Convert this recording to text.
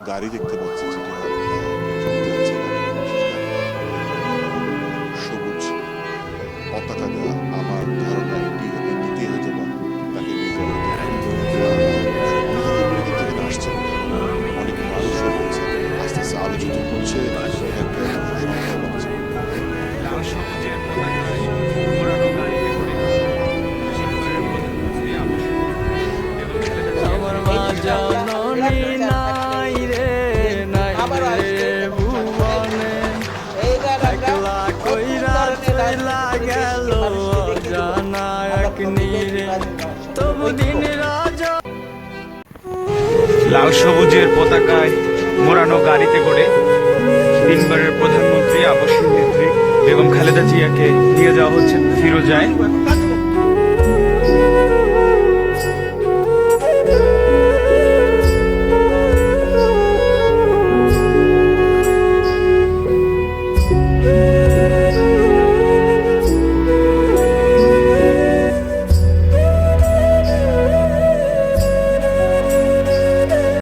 গাড়ি দেখতে পাচ্ছি যেটা সবুজ পতাকা দেওয়া। আমার ধারণা এটি এমনিতেই হয়তো বা তাকে নিয়ে যাওয়া হতো। থেকে আসছে অনেক মানুষও রয়েছে, আস্তে আস্তে আলোচিত করছে লাল সবুজের পতাকায় মোড়ানো গাড়িতে করে তিনবারের প্রধানমন্ত্রী আবাসিক নেত্রী বেগম খালেদা জিয়াকে নিয়ে যাওয়া হচ্ছে ফিরোজায়।